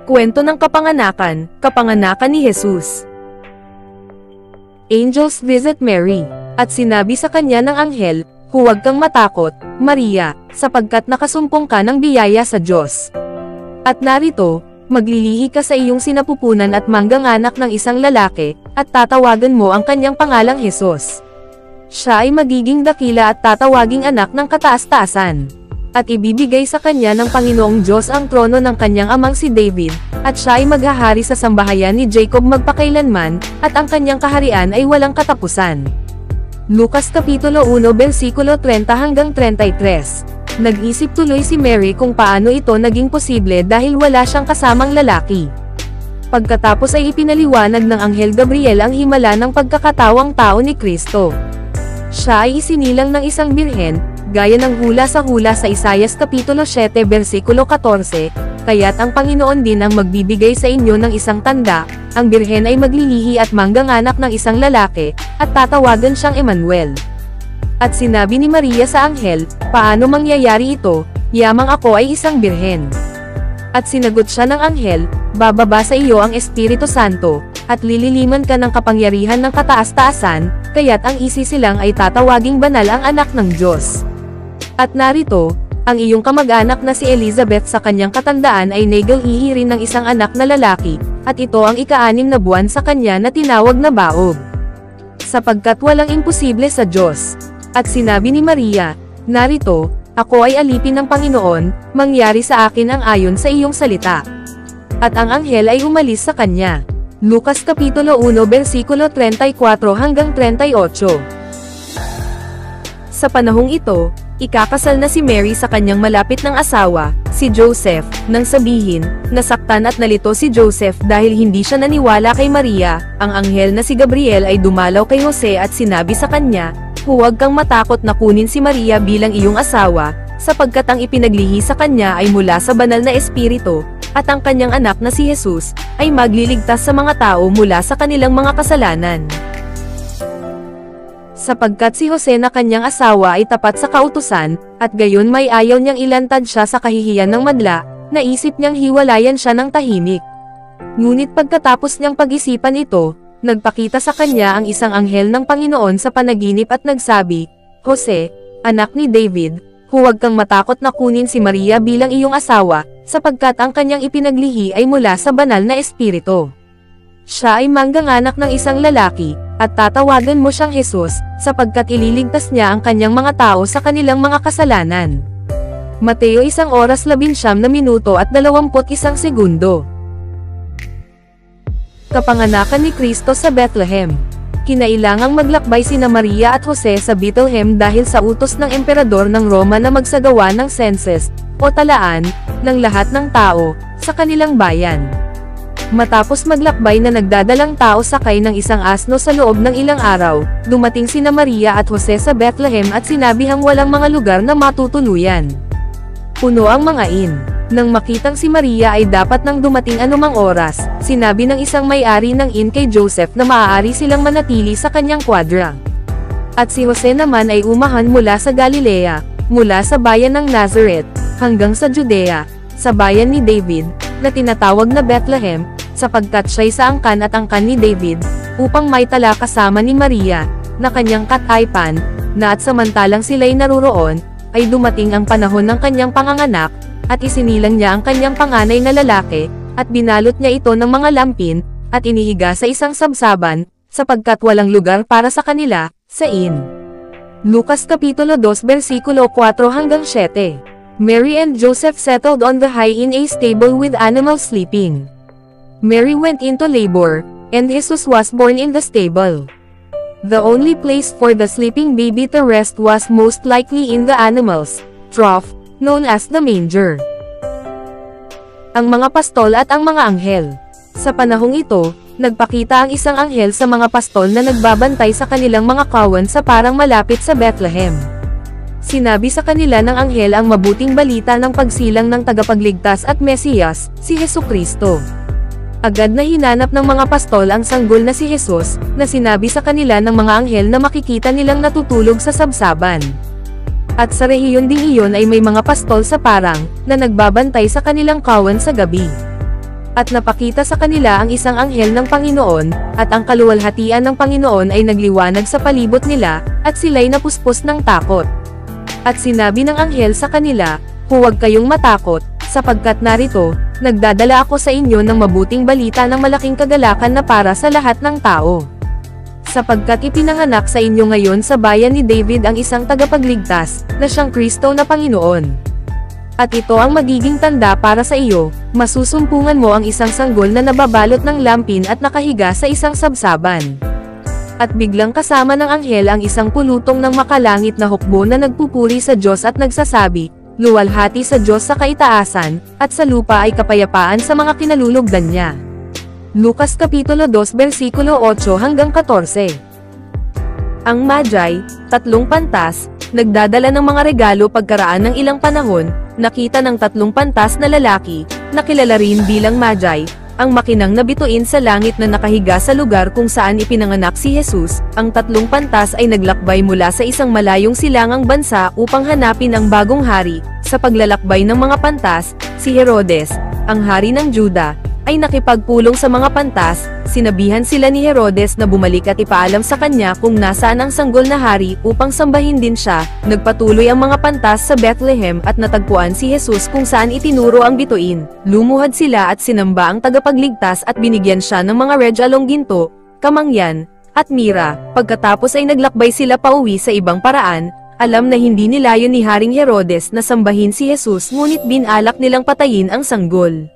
Kwento ng kapanganakan ni Jesus. Angels visit Mary, at sinabi sa kanya ng anghel, "Huwag kang matakot, Maria, sapagkat nakasumpong ka ng biyaya sa Diyos. At narito, maglilihi ka sa iyong sinapupunan at mangganganak ng isang lalaki, at tatawagan mo ang kanyang pangalang Jesus. Siya ay magiging dakila at tatawaging anak ng kataas-taasan. At ibibigay sa kanya ng Panginoong Diyos ang trono ng kanyang amang si David, at siya ay maghahari sa sambahayan ni Jacob magpakailanman, at ang kanyang kaharian ay walang katapusan." Lucas Kapitulo 1 versikulo 30 hanggang 33. Nag-isip tuloy si Mary kung paano ito naging posible dahil wala siyang kasamang lalaki. Pagkatapos ay ipinaliwanag ng Anghel Gabriel ang himala ng pagkakatawang tao ni Kristo. Siya ay isinilang ng isang birhen, gaya ng hula sa Isayas Kapitulo 7 versikulo 14, "Kaya't ang Panginoon din ang magbibigay sa inyo ng isang tanda, ang birhen ay maglilihi at mangganganak ng isang lalaki, at tatawagan siyang Emmanuel." At sinabi ni Maria sa anghel, "Paano mangyayari ito, yamang ako ay isang birhen?" At sinagot siya ng anghel, "Bababa sa iyo ang Espiritu Santo, at lililiman ka ng kapangyarihan ng kataas-taasan, kaya't ang isisilang ay tatawaging banal ang anak ng Diyos. At narito, ang iyong kamag-anak na si Elizabeth sa kanyang katandaan ay naglilihi rin ng isang anak na lalaki, at ito ang ika-6 na buwan sa kanya na tinawag na baog. Sapagkat walang imposible sa Diyos." At sinabi ni Maria, "Narito, ako ay alipin ng Panginoon, mangyari sa akin ang ayon sa iyong salita." At ang anghel ay umalis sa kanya. Lucas Kapitulo 1 versikulo 34 hanggang 38. Sa panahong ito, ikakasal na si Mary sa kanyang malapit ng asawa, si Joseph, nang sabihin, nasaktan at nalito si Joseph dahil hindi siya naniwala kay Maria. Ang anghel na si Gabriel ay dumalaw kay Jose at sinabi sa kanya, "Huwag kang matakot na kunin si Maria bilang iyong asawa, sapagkat ang ipinaglihi sa kanya ay mula sa banal na espiritu, at ang kanyang anak na si Jesus, ay magliligtas sa mga tao mula sa kanilang mga kasalanan. Sapagkat si Jose na kanyang asawa ay tapat sa kautusan, at gayon may ayaw niyang ilantad siya sa kahihiyan ng madla, naisip niyang hiwalayan siya ng tahimik. Ngunit pagkatapos niyang pag-isipan ito, nagpakita sa kanya ang isang anghel ng Panginoon sa panaginip at nagsabi, "Jose, anak ni David, huwag kang matakot na kunin si Maria bilang iyong asawa, sapagkat ang kanyang ipinaglihi ay mula sa banal na espiritu. Siya ay mangganganak ng isang lalaki, at tatawagan mo siyang Jesus, sapagkat ililigtas niya ang kanyang mga tao sa kanilang mga kasalanan." Mateo 1:19 at 21 segundo. Kapanganakan ni Kristo sa Bethlehem. Kinailangang maglakbay sina Maria at Jose sa Bethlehem dahil sa utos ng emperador ng Roma na magsagawa ng census, o talaan, ng lahat ng tao, sa kanilang bayan. Matapos maglakbay na nagdadalang tao sakay ng isang asno sa loob ng ilang araw, dumating sina Maria at Jose sa Bethlehem at sinabihang walang mga lugar na matutuluyan. Puno ang mga inn. Nang makitang si Maria ay dapat nang dumating anumang oras, sinabi ng isang may-ari ng inn kay Joseph na maaari silang manatili sa kanyang kwadra. At si Jose naman ay umahan mula sa Galilea, mula sa bayan ng Nazareth, hanggang sa Judea, sa bayan ni David, na tinatawag na Bethlehem, sapagkat siya'y sa angkan at angkan ni David, upang may tala kasama ni Maria, na kanyang kataypan, na at samantalang sila'y naruroon, ay dumating ang panahon ng kanyang panganganak, at isinilang niya ang kanyang panganay na lalaki, at binalot niya ito ng mga lampin, at inihiga sa isang sabsaban, sapagkat walang lugar para sa kanila, sa inn. Lucas Kapitulo 2 versikulo 4 hanggang 7. Mary and Joseph settled on the high in a stable with animals sleeping. Mary went into labor, and Jesus was born in the stable. The only place for the sleeping baby to rest was most likely in the animals' trough, known as the manger. Ang mga pastol at ang mga anghel. Sa panahong ito, nagpakita ang isang anghel sa mga pastol na nagbabantay sa kanilang mga kawan sa parang malapit sa Bethlehem. Sinabi sa kanila ng anghel ang mabuting balita ng pagsilang ng tagapagligtas at Mesiyas, si Hesukristo. Agad na hinanap ng mga pastol ang sanggol na si Jesus, na sinabi sa kanila ng mga anghel na makikita nilang natutulog sa sabsaban. At sa rehiyon ding iyon ay may mga pastol sa parang, na nagbabantay sa kanilang kawan sa gabi. At napakita sa kanila ang isang anghel ng Panginoon, at ang kaluwalhatian ng Panginoon ay nagliwanag sa palibot nila, at sila'y napuspos ng takot. At sinabi ng anghel sa kanila, "Huwag kayong matakot, sapagkat narito, nagdadala ako sa inyo ng mabuting balita ng malaking kagalakan na para sa lahat ng tao. Sapagkat ipinanganak sa inyo ngayon sa bayan ni David ang isang tagapagligtas, na siyang Kristo na Panginoon. At ito ang magiging tanda para sa iyo, masusumpungan mo ang isang sanggol na nababalot ng lampin at nakahiga sa isang sabsaban." At biglang kasama ng anghel ang isang pulutong ng makalangit na hukbo na nagpupuri sa Diyos at nagsasabi, "Luwalhati sa Diyos sa kaitaasan, at sa lupa ay kapayapaan sa mga kinalulugdan niya." Lucas Kapitulo 2 versikulo 8 hanggang 14. Ang Magi, 3 pantas, nagdadala ng mga regalo pagkaraan ng ilang panahon, nakita ng 3 pantas na lalaki, na kilala rin bilang Magi, ang makinang na bituin sa langit na nakahiga sa lugar kung saan ipinanganak si Jesus. Ang 3 pantas ay naglakbay mula sa isang malayong silangang bansa upang hanapin ang bagong hari. Sa paglalakbay ng mga pantas, si Herodes, ang hari ng Juda, ay nakipagpulong sa mga pantas. Sinabihan sila ni Herodes na bumalik at ipaalam sa kanya kung nasaan ang sanggol na hari upang sambahin din siya. Nagpatuloy ang mga pantas sa Bethlehem at natagpuan si Jesus kung saan itinuro ang bituin. Lumuhad sila at sinamba ang tagapagligtas at binigyan siya ng mga regalong ginto, kamangyan, at mira. Pagkatapos ay naglakbay sila pauwi sa ibang paraan. Alam na hindi nilayon ni Haring Herodes na sambahin si Jesus, ngunit binalak nilang patayin ang sanggol.